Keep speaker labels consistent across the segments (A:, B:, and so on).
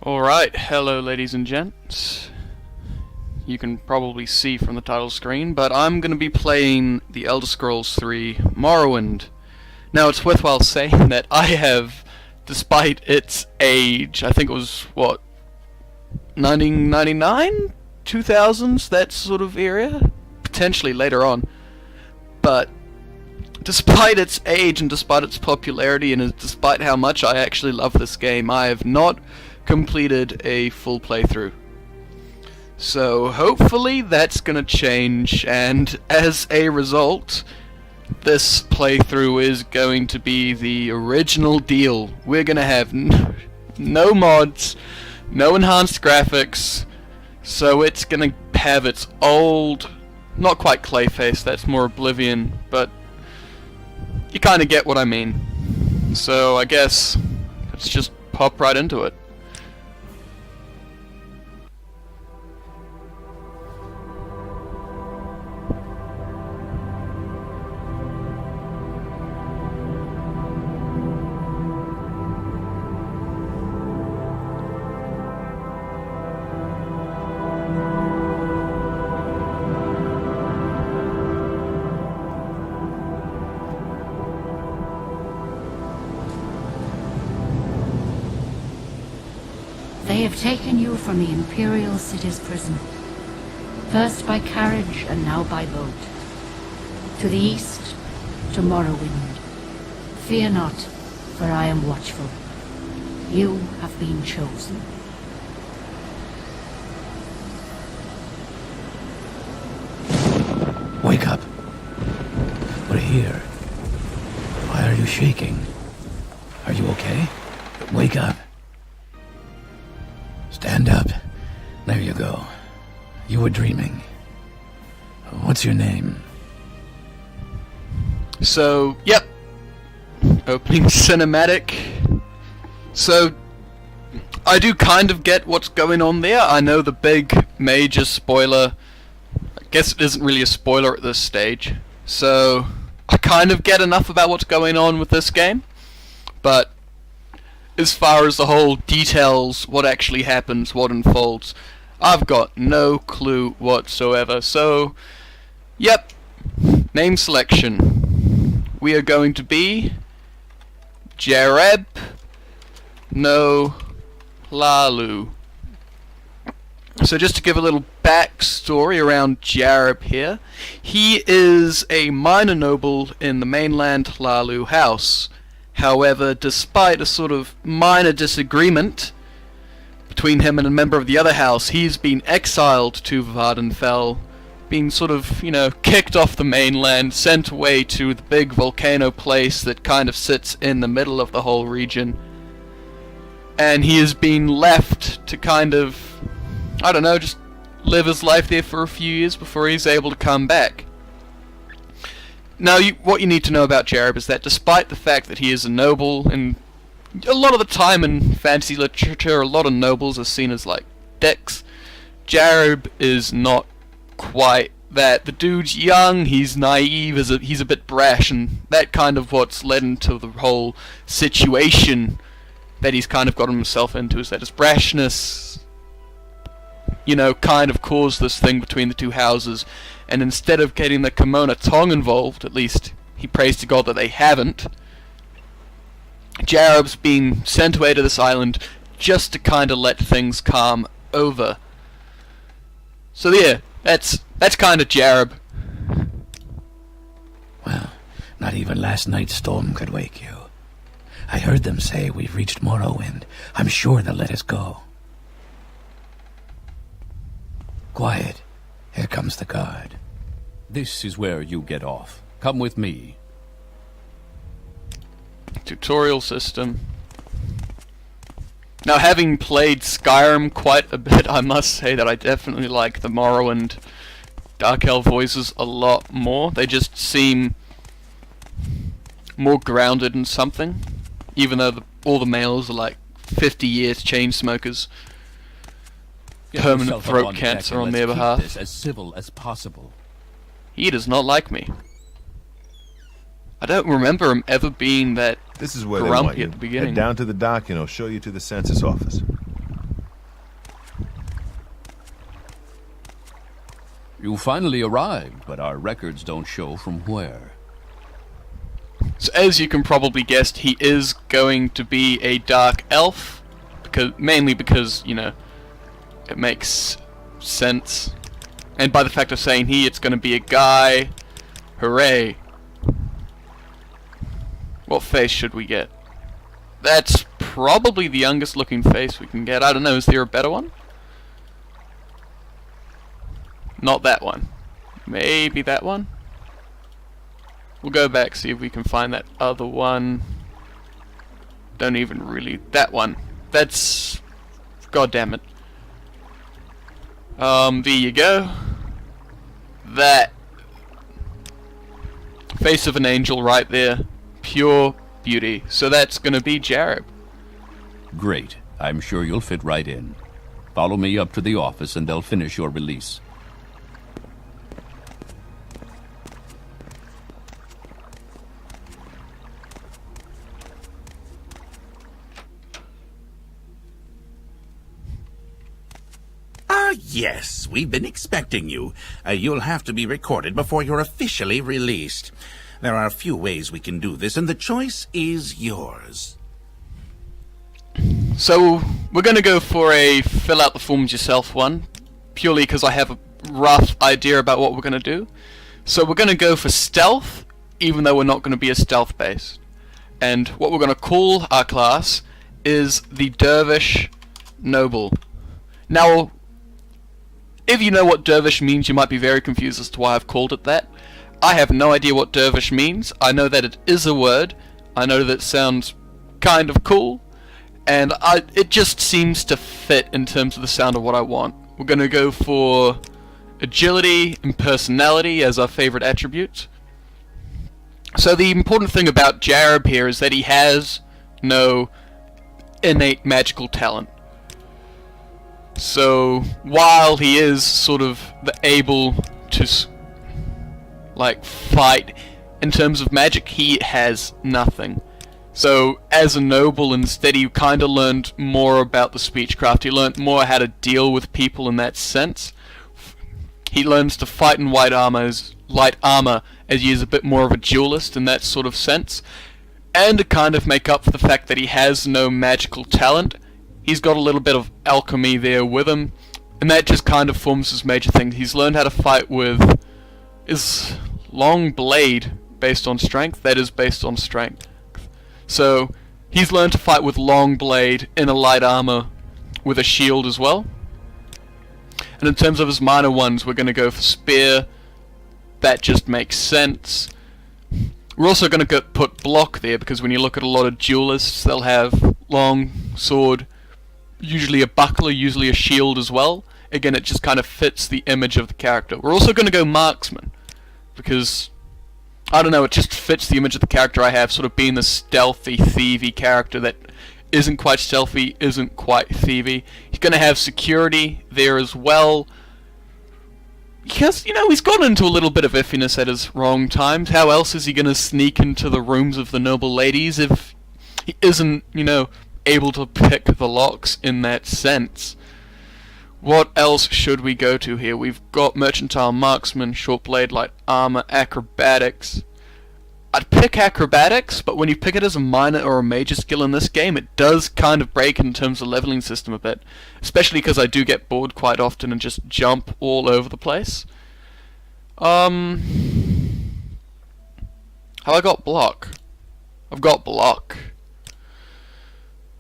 A: Alright, hello ladies and gents. You can probably see from the title screen, but I'm going to be playing The Elder Scrolls 3 Morrowind. Now it's worthwhile saying that I have, despite its age, I think it was, 1999? 2000s, that sort of area? Potentially later on. But despite its age and despite its popularity and despite how much I actually love this game, I have not completed a full playthrough. So hopefully that's gonna change, and as a result, this playthrough is going to be the original deal. We're gonna have no mods, no enhanced graphics, so it's gonna have its old, not quite Clayface, that's more Oblivion, but you kinda get what I mean. So I guess let's just pop right into it.
B: They have taken you from the Imperial City's prison, first by carriage and now by boat. To the east, to Morrowind. Fear not, for I am watchful. You have been chosen.
C: Wake up. We're here. Why are you shaking? Are you okay? Wake up. Stand up. There you go. You were dreaming. What's your name?
A: So, yep. Opening cinematic. So, I do kind of get what's going on there. I know the big major spoiler. I guess it isn't really a spoiler at this stage. So, I kind of get enough about what's going on with this game. But as far as the whole details, what actually happens, what unfolds, I've got no clue whatsoever. So, yep, name selection. We are going to be Jareb no Hlaalu. So just to give a little backstory around Jareb here, he is a minor noble in the mainland Hlaalu house. However, despite a sort of minor disagreement between him and a member of the other house, he's been exiled to Vvardenfell, being sort of, kicked off the mainland, sent away to the big volcano place that kind of sits in the middle of the whole region. And he has been left to kind of, just live his life there for a few years before he's able to come back. Now, what you need to know about Jareb is that despite the fact that he is a noble, and a lot of the time in fantasy literature, a lot of nobles are seen as like dicks, Jareb is not quite that. The dude's young, he's naive, he's a bit brash, and that kind of what's led into the whole situation that he's kind of gotten himself into, is that his brashness, kind of caused this thing between the two houses. And instead of getting the Kimona Tong involved, at least he prays to God that they haven't, Jareb's been sent away to this island just to kind of let things calm over. So yeah, that's kind of Jareb.
C: Well, not even last night's storm could wake you. I heard them say we've reached Morrowind. I'm sure they'll let us go. Quiet. Here comes the guard.
D: This is where you get off. Come with me.
A: Tutorial system. Now, having played Skyrim quite a bit, I must say that I definitely like the Morrowind Dark Elf voices a lot more. They just seem more grounded in something, even though all the males are like 50 years chain smokers. Permanent throat cancer on their behalf.
D: This as civil as possible.
A: He does not like me. I don't remember him ever being that
E: This is where they want
A: grumpy
E: you.
A: at the beginning.
E: Head down to the dock and I'll show you to the census office.
D: You finally arrived, but our records don't show from where.
A: So as you can probably guess, he is going to be a dark elf, mainly because, you know, it makes sense. And by the fact of saying he, it's going to be a guy. Hooray. What face should we get? That's probably the youngest looking face we can get. I don't know, is there a better one? Not that one. Maybe that one? We'll go back, see if we can find that other one. Don't even really... That one. That's... God damn it. There you go. That. Face of an angel right there. Pure beauty. So that's gonna be Jareb.
D: Great. I'm sure you'll fit right in. Follow me up to the office and they'll finish your release.
E: Yes, we've been expecting you. You'll have to be recorded before you're officially released. There are a few ways we can do this, and the choice is yours.
A: So, we're gonna go for a fill out the forms yourself one, purely because I have a rough idea about what we're gonna do. So we're gonna go for stealth, even though we're not gonna be a stealth based. And what we're gonna call our class is the Dervish Noble. Now, if you know what Dervish means, you might be very confused as to why I've called it that. I have no idea what Dervish means. I know that it is a word. I know that it sounds kind of cool. And it just seems to fit in terms of the sound of what I want. We're going to go for agility and personality as our favorite attributes. So the important thing about Jareb here is that he has no innate magical talent. So, while he is sort of able to, like, fight in terms of magic, he has nothing. So, as a noble, instead, he kind of learned more about the speechcraft. He learned more how to deal with people in that sense. He learns to fight in light armor as he is a bit more of a duelist in that sort of sense. And to kind of make up for the fact that he has no magical talent, he's got a little bit of alchemy there with him, and that just kind of forms his major thing. He's learned how to fight with his long blade based on strength. That is based on strength. So he's learned to fight with long blade in a light armor with a shield as well. And in terms of his minor ones, we're going to go for spear. That just makes sense. We're also going to put block there, because when you look at a lot of duelists, they'll have long sword, usually a buckler, usually a shield as well. Again, it just kind of fits the image of the character. We're also going to go marksman, because, I don't know, it just fits the image of the character I have, sort of being the stealthy, thievy character that isn't quite stealthy, isn't quite thievy. He's going to have security there as well, because, you know, he's gotten into a little bit of iffiness at his wrong times. How else is he going to sneak into the rooms of the noble ladies if he isn't, you know, able to pick the locks in that sense? What else should we go to here? We've got mercantile, marksman, short blade, light armor, acrobatics. I'd pick acrobatics, but when you pick it as a minor or a major skill in this game, it does kind of break in terms of leveling system a bit. Especially because I do get bored quite often and just jump all over the place. Have I got block? I've got block.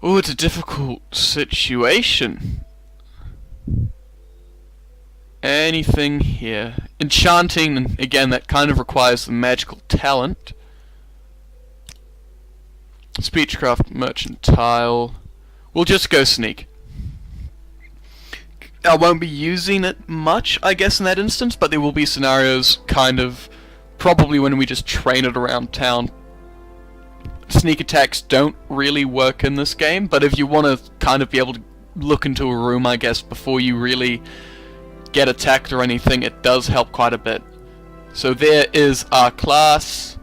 A: Oh, it's a difficult situation. Anything here? Enchanting, again, that kind of requires the magical talent. Speechcraft, mercantile. We'll just go sneak. I won't be using it much, I guess, in that instance, but there will be scenarios, kind of, probably when we just train it around town. Sneak attacks don't really work in this game, but if you want to kind of be able to look into a room, I guess, before you really get attacked or anything, it does help quite a bit. So there is our class,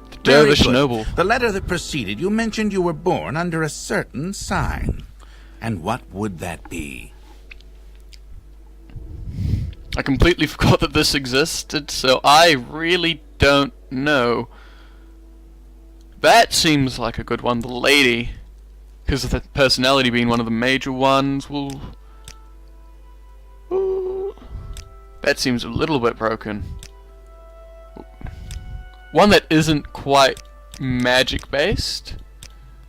A: the Dervish
E: Very good.
A: Noble.
E: The letter that preceded you mentioned you were born under a certain sign. And what would that be?
A: I completely forgot that this existed, so I really don't know. That seems like a good one, the lady. Because of the personality being one of the major ones. Well, ooh, that seems a little bit broken. One that isn't quite magic based.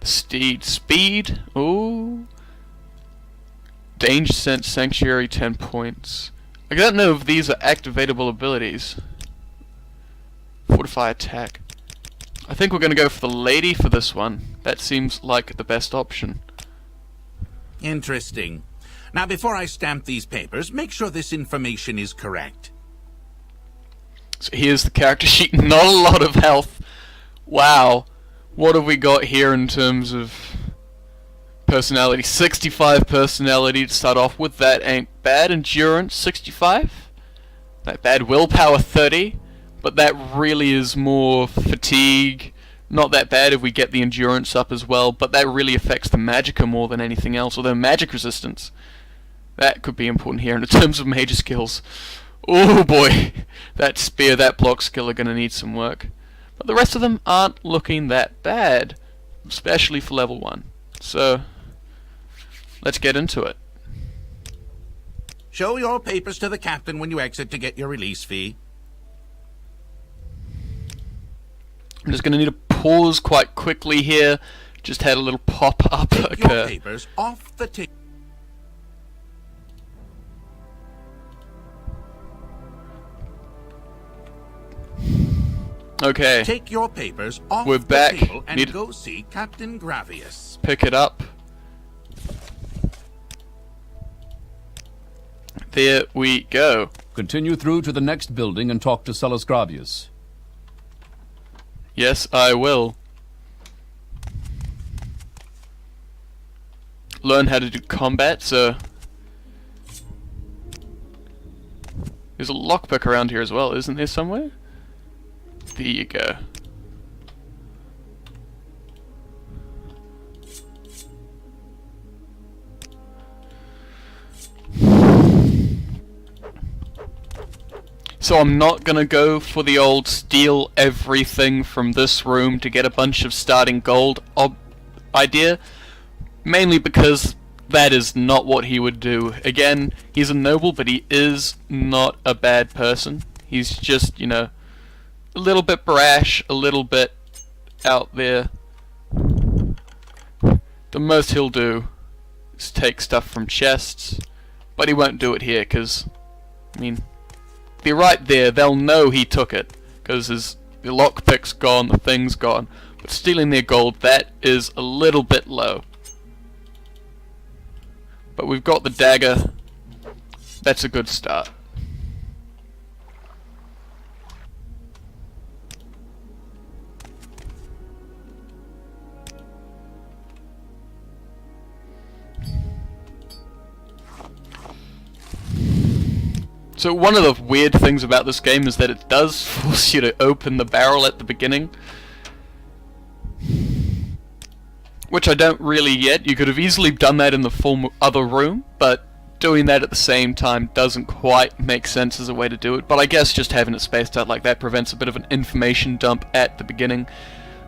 A: Steed. Speed. Ooh. Danger Sense Sanctuary 10 points. I don't know if these are activatable abilities. Fortify attack. I think we're going to go for the lady for this one. That seems like the best option.
E: Interesting. Now, before I stamp these papers, make sure this information is correct.
A: So here's the character sheet. Not a lot of health. Wow. What have we got here in terms of personality? 65 personality to start off with. That ain't bad. Endurance 65. Not bad. Willpower 30. But that really is more fatigue. Not that bad if we get the endurance up as well. But that really affects the magicka more than anything else. Although magic resistance, that could be important here in terms of major skills. Oh boy. That spear, that block skill are going to need some work. But the rest of them aren't looking that bad. Especially for level 1. So, let's get into it.
E: Show your papers to the captain when you exit to get your release fee.
A: I'm just going to need to pause quite quickly here. Just had a little pop-up
E: Take your
A: occur.
E: papers off the table.
A: Okay,
E: Take your papers off
A: We're
E: the
A: back.
E: table and
A: Need-
E: go see Captain Gravius.
A: pick it up. There we go.
D: Continue through to the next building and talk to Sellus Gravius.
A: Yes, I will. Learn how to do combat, so... There's a lockpick around here as well, isn't there somewhere? There you go. So I'm not gonna go for the old steal everything from this room to get a bunch of starting gold idea, mainly because that is not what he would do. Again, he's a noble, but he is not a bad person. He's just, you know, a little bit brash, a little bit out there. The most he'll do is take stuff from chests, but he won't do it here, because, I mean, they're right there, they'll know he took it, because the lockpick's gone, the thing's gone. But stealing their gold, that is a little bit low. But we've got the dagger, that's a good start. So one of the weird things about this game is that it does force you to open the barrel at the beginning. Which I don't really get. You could have easily done that in the other room, but doing that at the same time doesn't quite make sense as a way to do it. But I guess just having it spaced out like that prevents a bit of an information dump at the beginning.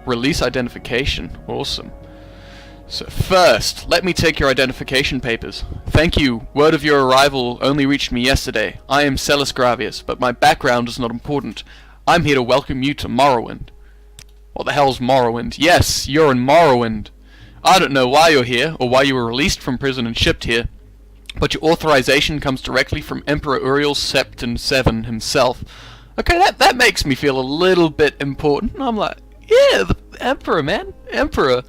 A: Release identification. Awesome. So first, let me take your identification papers. Thank you. Word of your arrival only reached me yesterday. I am Sellus Gravius, but my background is not important. I'm here to welcome you to Morrowind. What the hell's Morrowind? Yes, you're in Morrowind. I don't know why you're here, or why you were released from prison and shipped here, but your authorization comes directly from Emperor Uriel Septon VII himself. Okay, that makes me feel a little bit important. I'm like, yeah, the Emperor, man. Emperor.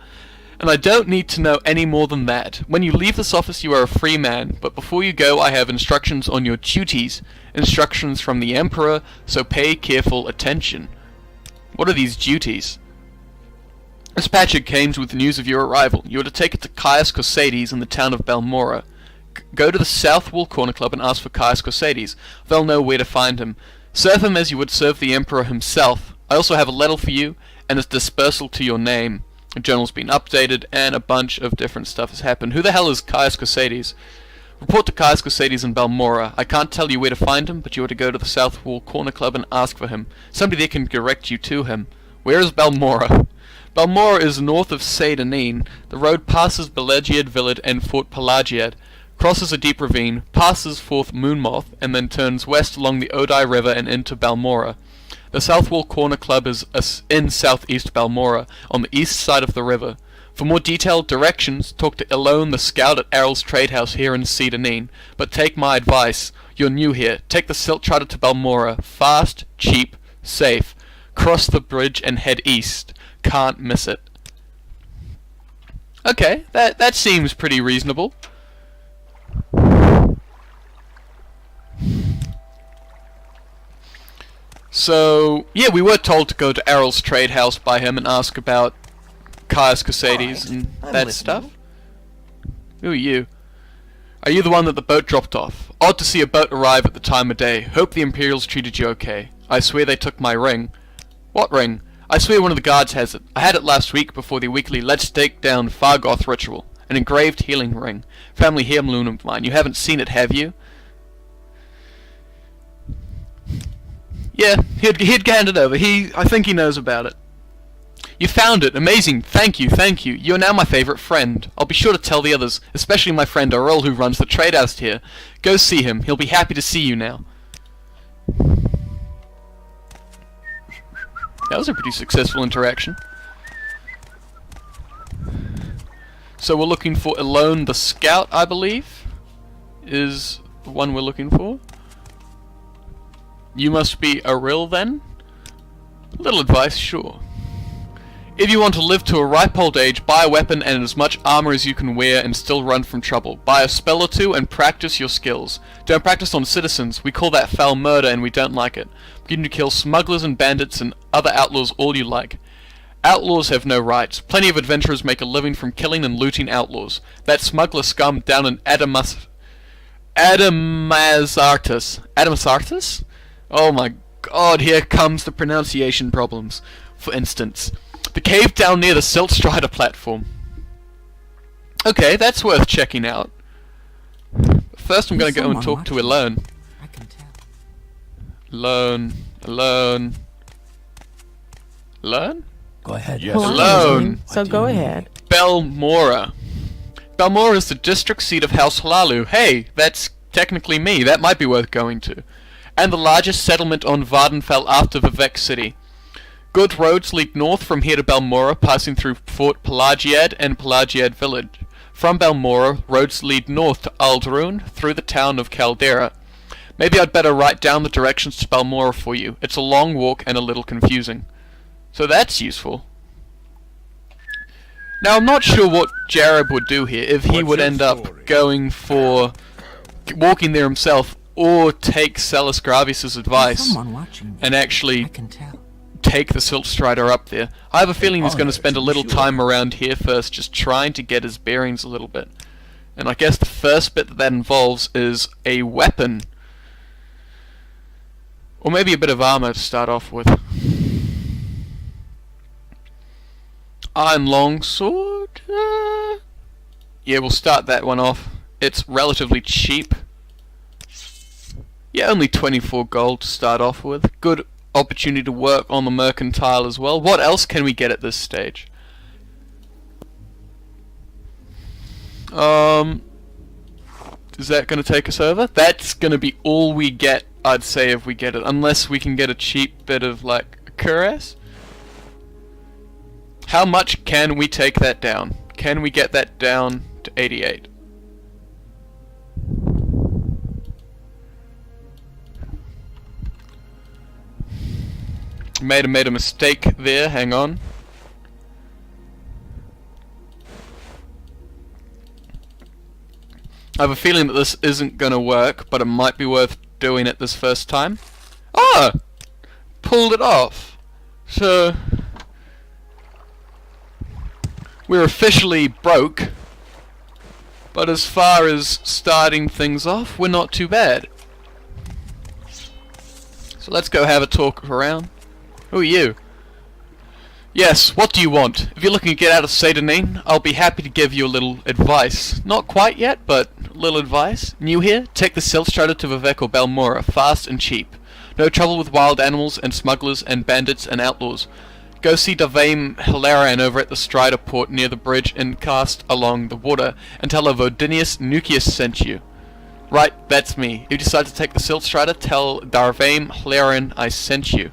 A: And I don't need to know any more than that. When you leave this office you are a free man, but before you go I have instructions on your duties. Instructions from the Emperor, so pay careful attention. What are these duties? This package came with news of your arrival. You are to take it to Caius Cosades in the town of Balmora. Go to the South Wall Corner Club and ask for Caius Cosades. They'll know where to find him. Serve him as you would serve the Emperor himself. I also have a letter for you, and its dispersal to your name. The journal's been updated, and a bunch of different stuff has happened. Who the hell is Caius Cosades? Report to Caius Cosades in Balmora. I can't tell you where to find him, but you ought to go to the South Wall Corner Club and ask for him. Somebody there can direct you to him. Where is Balmora? Balmora is north of Seydanine. The road passes Belegiad Village and Fort Pelagiad, crosses a deep ravine, passes Fort Moonmoth, and then turns west along the Odai River and into Balmora. The South Wall Corner Club is in southeast Balmora, on the east side of the river. For more detailed directions, talk to Elone the scout at Errol's Trade House here in Seydanine. But take my advice. You're new here. Take the Silt Charter to Balmora. Fast, cheap, safe. Cross the bridge and head east. Can't miss it. Okay, that seems pretty reasonable. So, yeah, we were told to go to Errol's Trade House by him and ask about Caius Cosades and that stuff. Who are you? Are you the one that the boat dropped off? Odd to see a boat arrive at the time of day. Hope the Imperials treated you okay. I swear they took my ring. What ring? I swear one of the guards has it. I had it last week before the weekly Let's Take Down Fargoth ritual. An engraved healing ring. Family heirloom of mine. You haven't seen it, have you? Yeah, he'd hand it over. I think he knows about it. You found it! Amazing! Thank you, thank you! You're now my favourite friend. I'll be sure to tell the others, especially my friend Earl who runs the trade house here. Go see him. He'll be happy to see you now. That was a pretty successful interaction. So we're looking for Elone the Scout, I believe, is the one we're looking for. You must be Errol then? A little advice, sure. If you want to live to a ripe old age, buy a weapon and as much armor as you can wear and still run from trouble. Buy a spell or two and practice your skills. Don't practice on citizens. We call that foul murder and we don't like it. Begin to kill smugglers and bandits and other outlaws all you like. Outlaws have no rights. Plenty of adventurers make a living from killing and looting outlaws. That smuggler scum down in Adamasartus? Oh my god, here comes the pronunciation problems. For instance, the cave down near the Silt Strider platform. Okay, that's worth checking out. First I'm going to go and talk to Elone.
F: I can tell.
A: Elone.
C: Go ahead.
D: Yes.
F: Well, I'm
A: Elone.
F: listening, so go ahead.
A: Balmora. Balmora is the district seat of House Hlalu. Hey, that's technically me. That might be worth going to. And the largest settlement on Vardenfell after Vivec City. Good roads lead north from here to Balmora, passing through Fort Pelagiad and Pelagiad Village. From Balmora, roads lead north to Aldrune, through the town of Caldera. Maybe I'd better write down the directions to Balmora for you. It's a long walk and a little confusing. So that's useful. Now I'm not sure what Jareb would do here, if he would end up going for walking there himself, or take Celis Gravius's advice
F: Someone watching me.
A: and actually
F: I can tell.
A: take the Silt Strider up there. I have a feeling he's going to spend a little time around here first, just trying to get his bearings a little bit. And I guess the first bit that involves is a weapon. Or maybe a bit of armor to start off with. Iron Longsword? Yeah, we'll start that one off. It's relatively cheap. Yeah, only 24 gold to start off with. Good opportunity to work on the mercantile as well. What else can we get at this stage? Is that going to take us over? That's going to be all we get, I'd say, if we get it. Unless we can get a cheap bit of, like, a cuirass. How much can we take that down? Can we get that down to 88? Made a mistake there, hang on. I have a feeling that this isn't gonna work, but it might be worth doing it this first time. Ah! Pulled it off. So we're officially broke, but as far as starting things off, we're not too bad. So let's go have a talk around. Who are you? Yes, what do you want? If you're looking to get out of Seydonin, I'll be happy to give you a little advice. Not quite yet, but a little advice. New here? Take the Silk Strider to Vivek or Balmora, fast and cheap. No trouble with wild animals and smugglers and bandits and outlaws. Go see Davaim Hilarion over at the Strider port near the bridge and cast along the water, and tell her Vodinius Nucius sent you. Right, that's me. If you decide to take the Silk Strider, tell Darvaim Hilarion I sent you.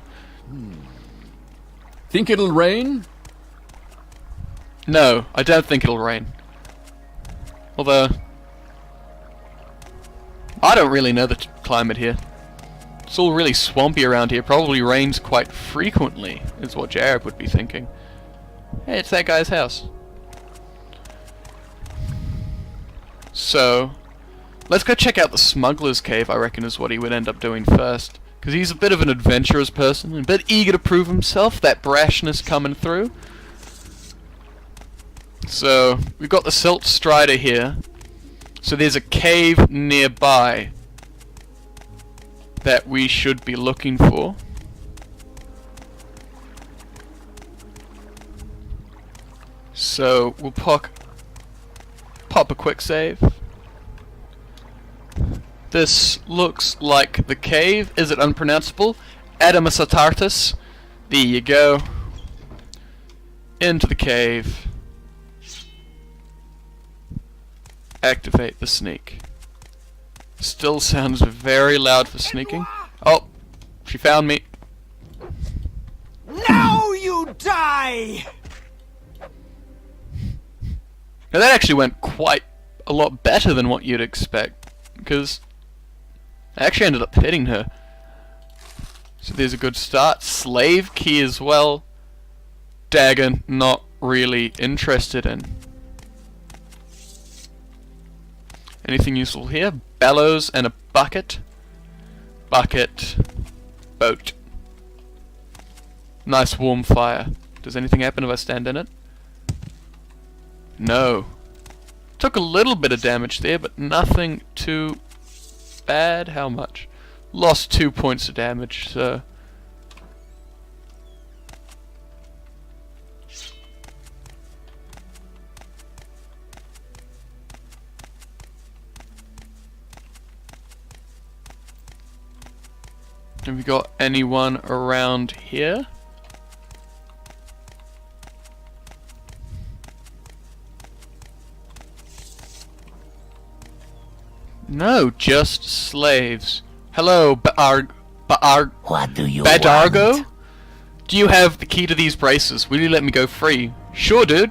D: Think it'll rain?
A: No, I don't think it'll rain. Although, I don't really know the climate here. It's all really swampy around here. Probably rains quite frequently, is what Jared would be thinking. Hey, it's that guy's house. So, let's go check out the Smuggler's Cave, I reckon is what he would end up doing first. Because he's a bit of an adventurous person, and a bit eager to prove himself, that brashness coming through. So, we've got the Silk Strider here. So there's a cave nearby that we should be looking for. So we'll pop a quick save. This looks like the cave. Is it unpronounceable? Adamasartartus. There you go. Into the cave. Activate the sneak. Still sounds very loud for sneaking. Oh, she found me.
F: Now you die!
A: Now that actually went quite a lot better than what you'd expect, because I actually ended up hitting her. So there's a good start. Slave key as well. Dagger, not really interested in. Anything useful here? Bellows and a bucket. Bucket. Boat. Nice warm fire. Does anything happen if I stand in it? No. Took a little bit of damage there, but nothing too bad. How much? Lost 2 points of damage, so... Have we got anyone around here? No, just slaves. Hello,
F: What do you
A: Badargo?
F: want?
A: Do you have the key to these braces? Will you let me go free? Sure, dude.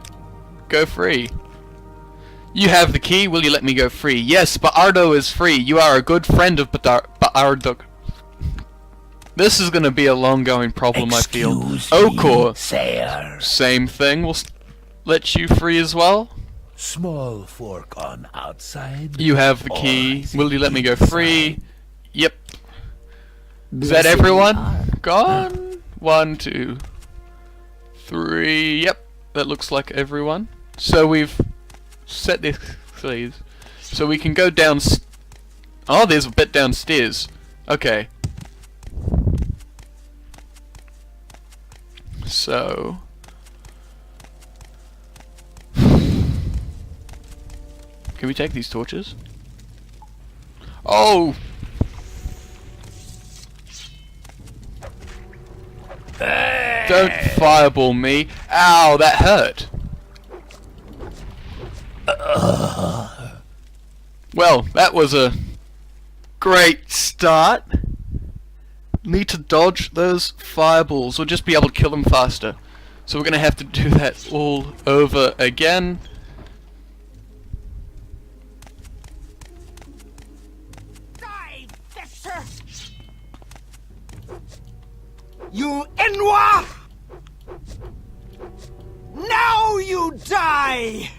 A: Go free. You have the key. Will you let me go free? Yes, Baardo is free. You are a good friend of Baardo. This is gonna be a long-going problem, I feel.
F: Excuse
A: Okor.
F: me, sir.
A: Same thing. We'll let you free as well.
F: Small fork on outside.
A: You have the key.
F: Or
A: Will you let me go free?
F: inside.
A: Yep. Is
F: Blessed
A: that everyone?
F: are-
A: Gone? 1, 2, 3. Yep. That looks like everyone. So we've set this, please. So we can go down. Oh, there's a bit downstairs. Okay. So. Can we take these torches? Oh! Don't fireball me. Ow, that hurt. Well, that was a great start. Need to dodge those fireballs or just be able to kill them faster. So we're gonna have to do that all over again.
F: Die, Vexer! You Enwa! Now you die!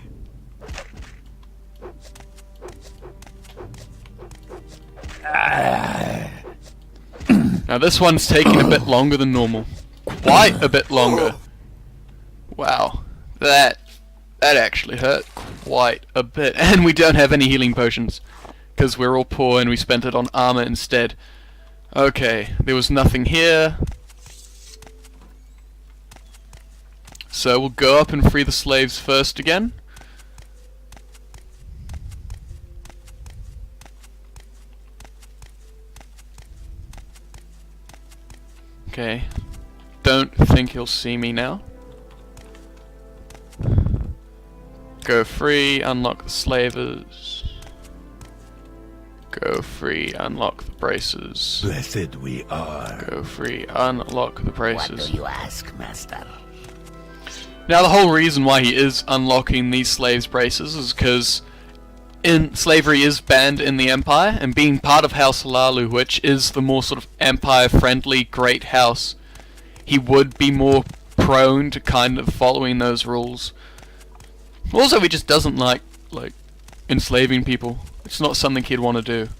A: Now this one's taking a bit longer than normal. Quite a bit longer. Wow. That actually hurt quite a bit. And we don't have any healing potions. Because we're all poor and we spent it on armor instead. Okay, there was nothing here. So we'll go up and free the slaves first again. Okay. Don't think he'll see me now. Go free, unlock the slavers. Go free, unlock the braces.
F: Blessed we are.
A: Go free, unlock the braces.
F: What do you ask, master?
A: Now the whole reason why he is unlocking these slaves' braces is because slavery is banned in the Empire, and being part of House Lalu, which is the more sort of Empire-friendly great house, he would be more prone to kind of following those rules. Also, he just doesn't like enslaving people. It's not something he'd want to do.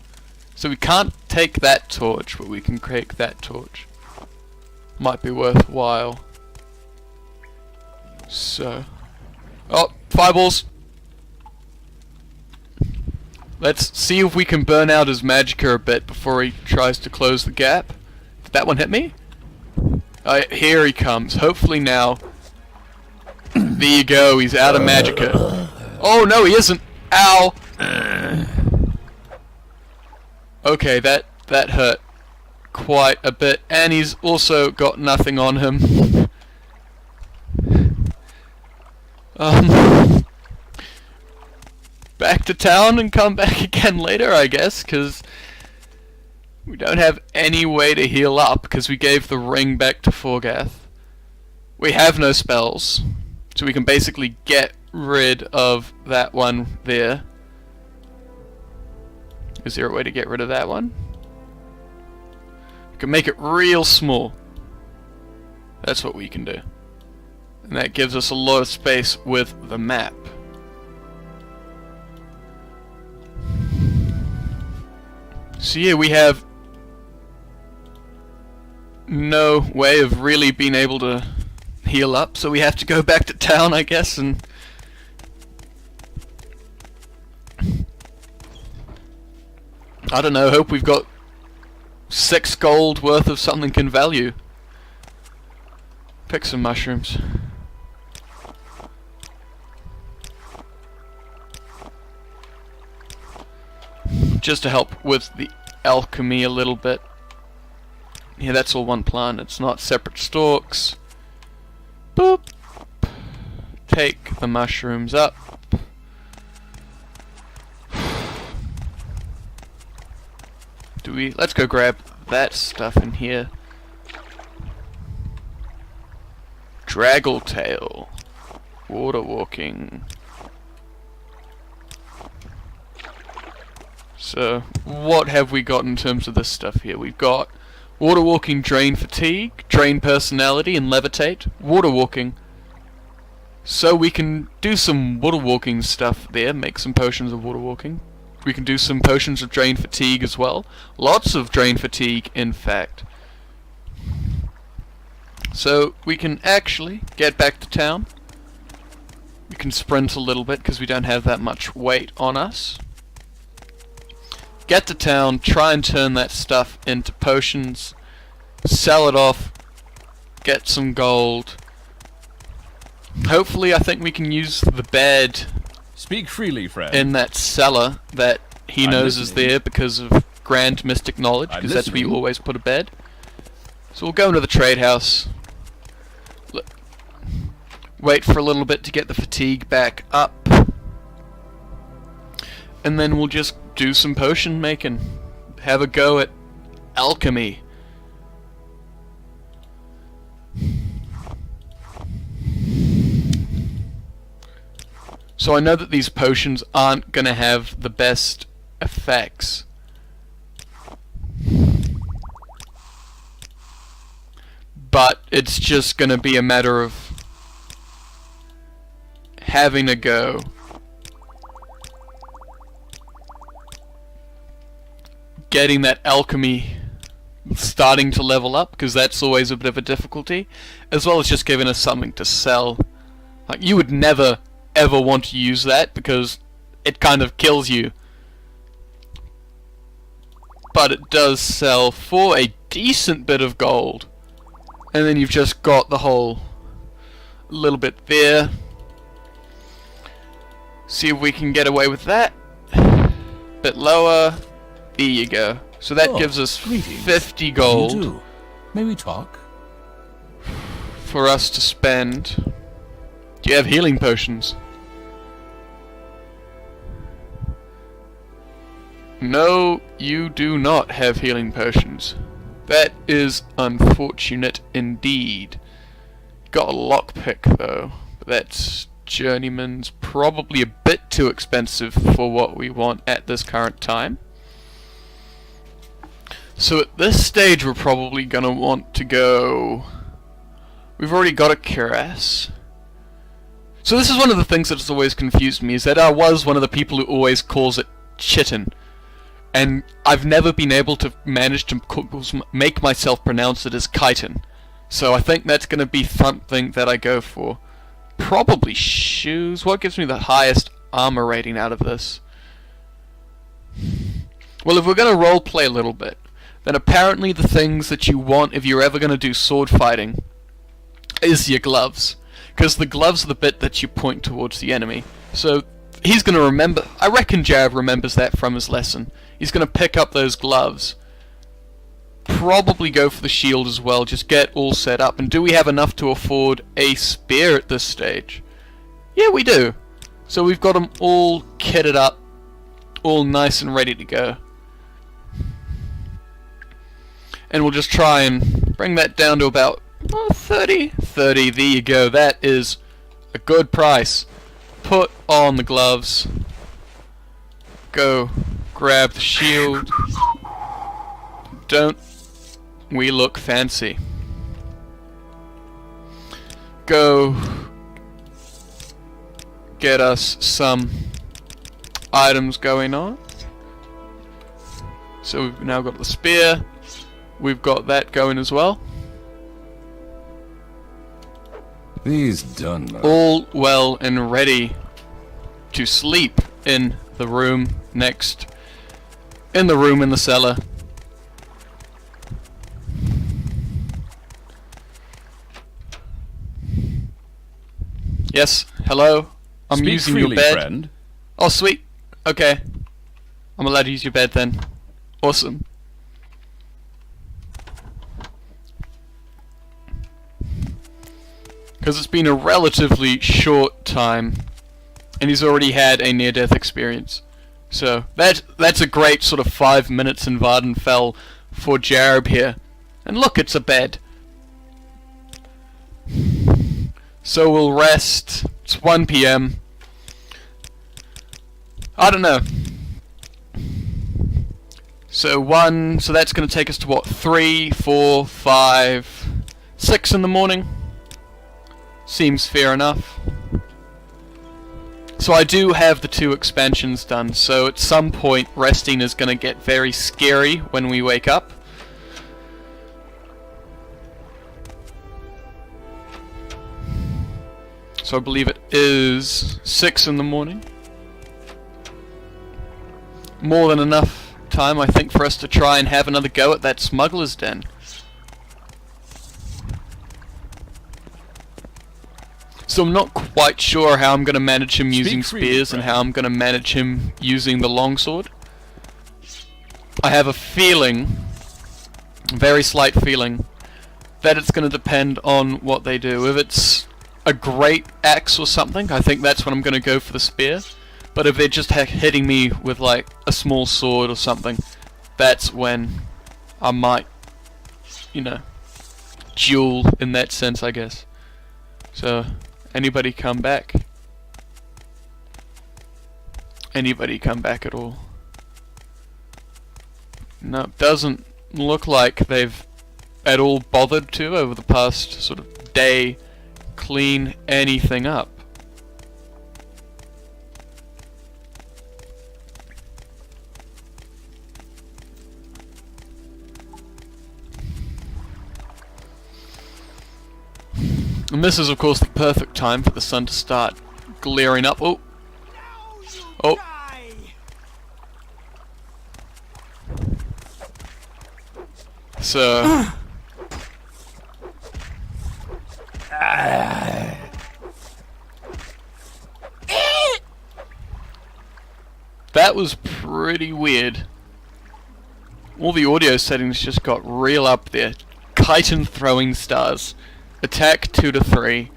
A: So we can't take that torch, but we can take that torch. Might be worthwhile. So... oh, fireballs! Let's see if we can burn out his magicka a bit before he tries to close the gap. Did that one hit me? Here he comes. Hopefully now. There you go, he's out of magicka. Oh no, he isn't! Ow! Okay, that hurt quite a bit. And he's also got nothing on him. Back to town and come back again later, I guess, because we don't have any way to heal up because we gave the ring back to Forgath. We have no spells, so we can basically get rid of that one there. Is there a way to get rid of that one? We can make it real small. That's what we can do. And that gives us a lot of space with the map. So yeah, we have no way of really being able to heal up, so we have to go back to town, I guess, and I don't know, hope we've got 6 gold worth of something can value. Pick some mushrooms. Just to help with the alchemy a little bit. Yeah, that's all one plant, it's not separate stalks. Boop. Take the mushrooms up. Let's go grab that stuff in here. Draggletail. Water walking. So, what have we got in terms of this stuff here? We've got water walking, drain fatigue, drain personality, and levitate. Water walking. So we can do some water walking stuff there, make some potions of water walking. We can do some potions of drain fatigue as well. Lots of drain fatigue, in fact. So we can actually get back to town. We can sprint a little bit because we don't have that much weight on us. Get to town, try and turn that stuff into potions, sell it off, get some gold. Hopefully I think we can use the bed
D: Speak freely, friend.
A: in that cellar that he
D: I'm
A: knows is
D: listening.
A: there because of grand mystic knowledge,
D: I'm
A: because that's where you
D: listening.
A: always put a bed. So we'll go into the trade house. Wait for a little bit to get the fatigue back up. And then we'll just do some potion making. Have a go at alchemy. So I know that these potions aren't gonna have the best effects. But it's just gonna be a matter of having a go. Getting that alchemy starting to level up, because that's always a bit of a difficulty, as well as just giving us something to sell. Like, you would never ever want to use that because it kind of kills you. But it does sell for a decent bit of gold. And then you've just got the whole a little bit there. See if we can get away with that. Bit lower. There you go. So that
F: Oh,
A: gives us
F: greetings.
A: 50
F: You
A: gold
F: do. May we talk?
A: for us to spend. Do you have healing potions? No, you do not have healing potions. That is unfortunate indeed. Got a lockpick though, but that's journeyman's probably a bit too expensive for what we want at this current time. So at this stage we're probably gonna want to go... We've already got a cuirass. So this is one of the things that has always confused me, is that I was one of the people who always calls it chitin. And I've never been able to manage to make myself pronounce it as chitin. So I think that's going to be something that I go for. Probably shoes. What gives me the highest armor rating out of this? Well, if we're going to roleplay a little bit, then apparently the things that you want if you're ever going to do sword fighting is your gloves. Because the gloves are the bit that you point towards the enemy. So he's going to remember... I reckon Jared remembers that from his lesson. He's going to pick up those gloves. Probably go for the shield as well. Just get all set up. And do we have enough to afford a spear at this stage? Yeah, we do. So we've got them all kitted up. All nice and ready to go. And we'll just try and bring that down to about 30. 30, there you go. That is a good price. Put on the gloves. Go grab the shield. Don't we look fancy? Go get us some items going on. So we've now got the spear. We've got that going as well.
F: He's done now.
A: All well and ready to sleep in the room next. In the room in the cellar. Yes, hello. I'm
D: Speak
A: using
D: freely,
A: your bed.
D: friend.
A: Oh, sweet. Okay. I'm allowed to use your bed then. Awesome. Because it's been a relatively short time, and he's already had a near-death experience. So that's a great sort of 5 minutes in Vardenfell for Jareb here. And look, it's a bed. So we'll rest. It's 1 PM. I don't know. So that's going to take us to what? 3, 4, 5, 6 in the morning. Seems fair enough. So I do have the 2 expansions done, so at some point resting is going to get very scary when we wake up. So I believe it is 6 in the morning. More than enough time, I think, for us to try and have another go at that smuggler's den. So I'm not quite sure how I'm going to manage him using
D: freely,
A: spears and how I'm going to manage him using the longsword. I have a feeling, a very slight feeling, that it's going to depend on what they do. If it's a great axe or something, I think that's when I'm going to go for the spear. But if they're just hitting me with like a small sword or something, that's when I might, you know, duel in that sense, I guess. So, anybody come back? Anybody come back at all? No, doesn't look like they've at all bothered to over the past sort of day clean anything up. And this is, of course, the perfect time for the sun to start glaring up. Oh! Oh! So... That was pretty weird. All the audio settings just got real up there. Chitin throwing stars. Attack 2 to 3.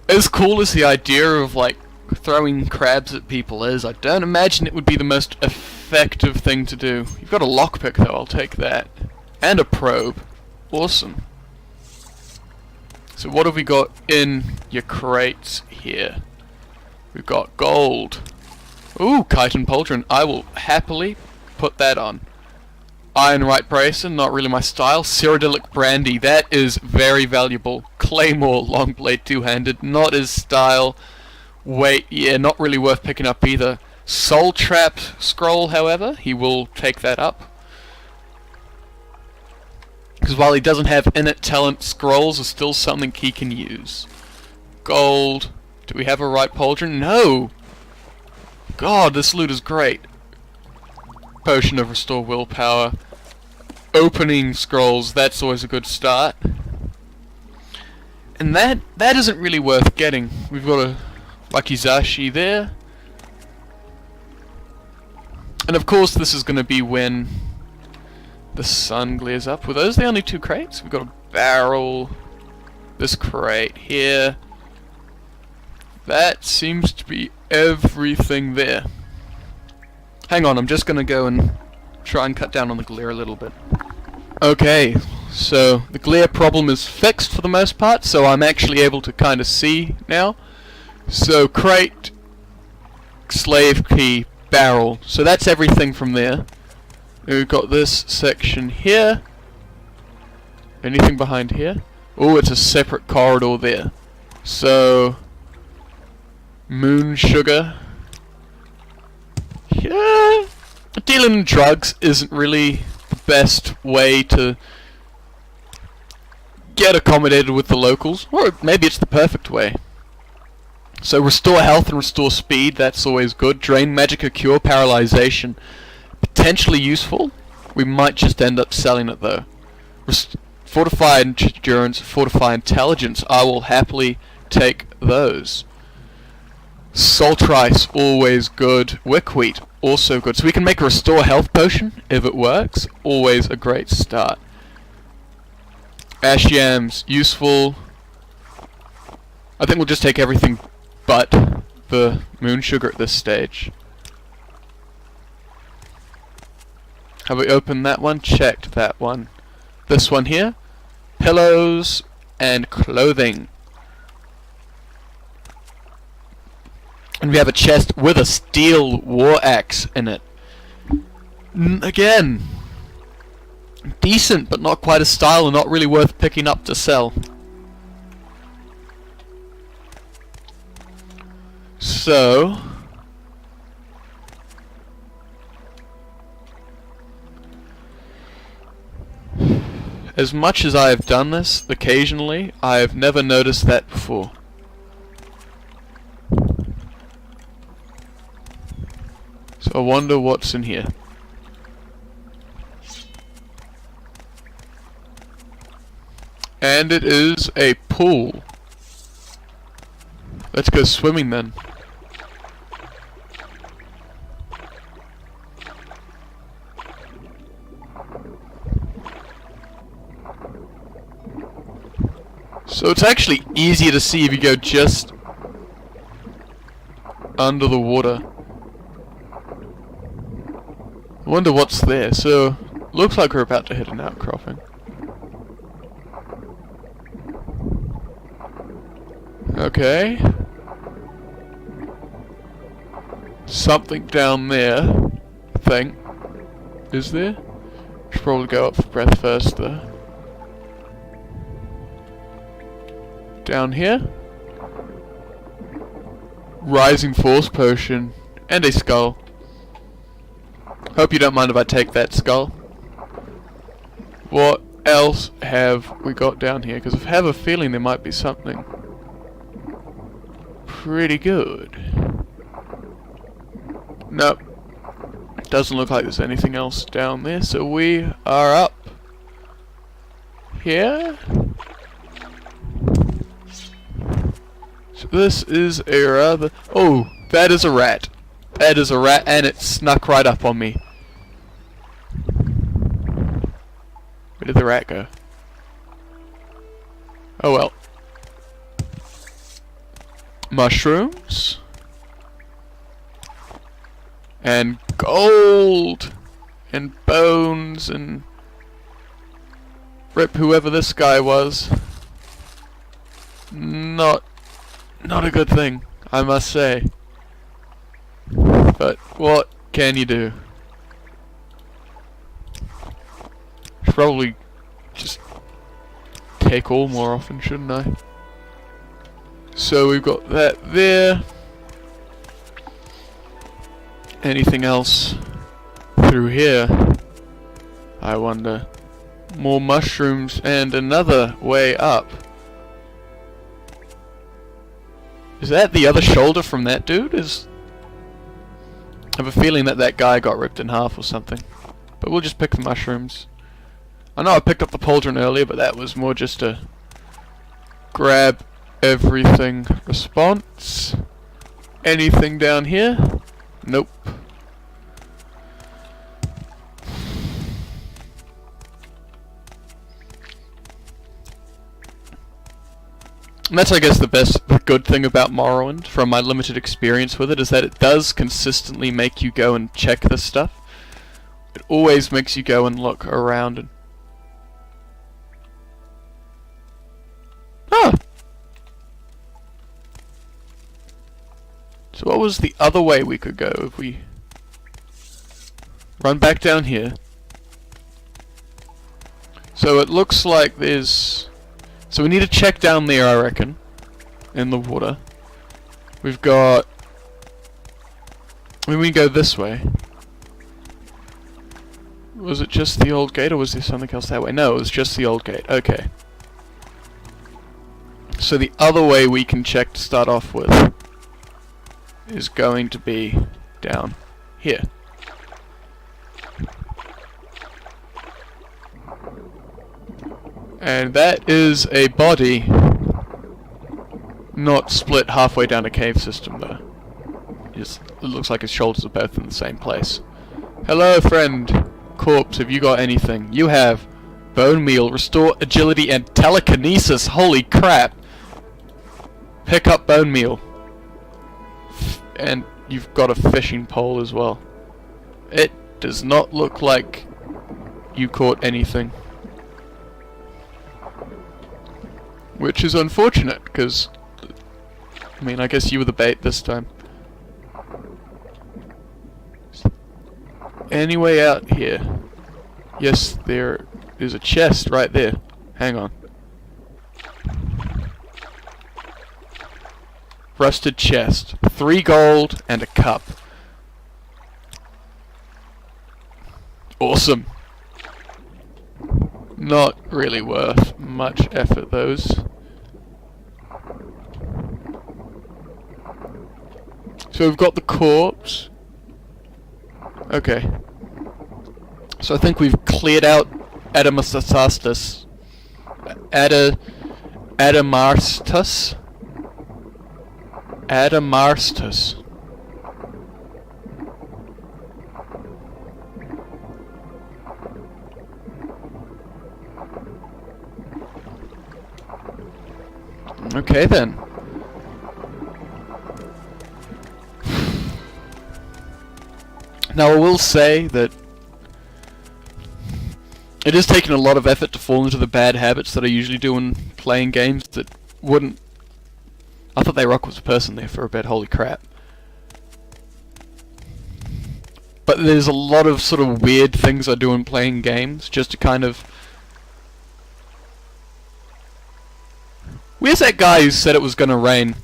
A: As cool as the idea of like throwing crabs at people is, I don't imagine it would be the most effective thing to do. You've got a lockpick though, I'll take that. And a probe. Awesome. So what have we got in your crates here? We've got gold. Ooh, chitin pauldron. I will happily put that on. Ironite bracer, not really my style. Cyrodiilic brandy, that is very valuable. Claymore, long blade, two-handed, not his style. Wait, yeah, not really worth picking up either. Soul trap scroll, however, he will take that up. Because while he doesn't have innate talent, scrolls are still something he can use. Gold. Do we have a right pauldron? No! God, this loot is great. Potion of Restore Willpower. Opening scrolls, that's always a good start. And that isn't really worth getting. We've got a Wakizashi there. And of course this is going to be when the sun glares up. Were those the only two crates? We've got a barrel. This crate here. That seems to be everything there. Hang on, I'm just going to go and try and cut down on the glare a little bit. Okay, so the glare problem is fixed for the most part, so I'm actually able to kind of see now. So crate, slave key, barrel. So that's everything from there. We've got this section here. Anything behind here? Oh, it's a separate corridor there. So moon sugar. Yeah, dealing in drugs isn't really the best way to get accommodated with the locals, or maybe it's the perfect way. So restore health and restore speed, that's always good. Drain magic or cure paralyzation, potentially useful. We might just end up selling it though. Fortify endurance, fortify intelligence, I will happily take those. Salt rice, always good. Wickwheat, also good. So we can make a restore health potion if it works. Always a great start. Ash yams, useful. I think we'll just take everything but the moon sugar at this stage. Have we opened that one? Checked that one. This one here. Pillows and clothing. And we have a chest with a steel war axe in it. Again, decent, but not quite a style and not really worth picking up to sell. So, as much as I have done this occasionally, I have never noticed that before. So I wonder what's in here. And it is a pool. Let's go swimming then. So it's actually easier to see if you go just under the water. I wonder what's there. So, looks like we're about to hit an outcropping. Okay. Something down there, I think. Is there? Should probably go up for breath first though. Down here. Rising Force Potion. And a skull. Hope you don't mind if I take that skull. What else have we got down here? Because I have a feeling there might be something pretty good. Nope. Doesn't look like there's anything else down there, so we are up here. So this is a rather... Oh, that is a rat. That is a rat, and it snuck right up on me. Where did the rat go? Oh well. Mushrooms. And gold. And bones and... Rip whoever this guy was. Not a good thing, I must say. But what can you do? Should probably just take all more often, shouldn't I? So we've got that there. Anything else through here? I wonder. More mushrooms and another way up. Is that the other shoulder from that dude? I have a feeling that guy got ripped in half or something. But we'll just pick the mushrooms. I know I picked up the pauldron earlier, but that was more just a grab everything response. Anything down here? Nope. And that's, I guess, the good thing about Morrowind, from my limited experience with it, is that it does consistently make you go and check this stuff. It always makes you go and look around and... Ah! So what was the other way we could go if we... run back down here. So it looks like there's... So we need to check down there, I reckon, in the water. We've got... When we go this way... Was it just the old gate, or was there something else that way? No, it was just the old gate. Okay. So the other way we can check to start off with is going to be down here. And that is a body not split halfway down a cave system, though. It looks like his shoulders are both in the same place. Hello, friend. Corpse, have you got anything? You have bone meal, restore agility and telekinesis. Holy crap. Pick up bone meal. And you've got a fishing pole as well. It does not look like you caught anything. Which is unfortunate, because, I mean, I guess you were the bait this time. Any way out here? Yes, there is a chest right there. Hang on. Rusted chest. 3 gold and a cup. Awesome. Not really worth much effort, those. So we've got the corpse. Okay. So I think we've cleared out Adamastastus. Adamastus? Adamastus. Okay then. Now I will say that it is taking a lot of effort to fall into the bad habits that I usually do when playing games that wouldn't... I thought they rock was a person there for a bit, holy crap. But there's a lot of sort of weird things I do in playing games, just to kind of... Where's that guy who said it was gonna rain?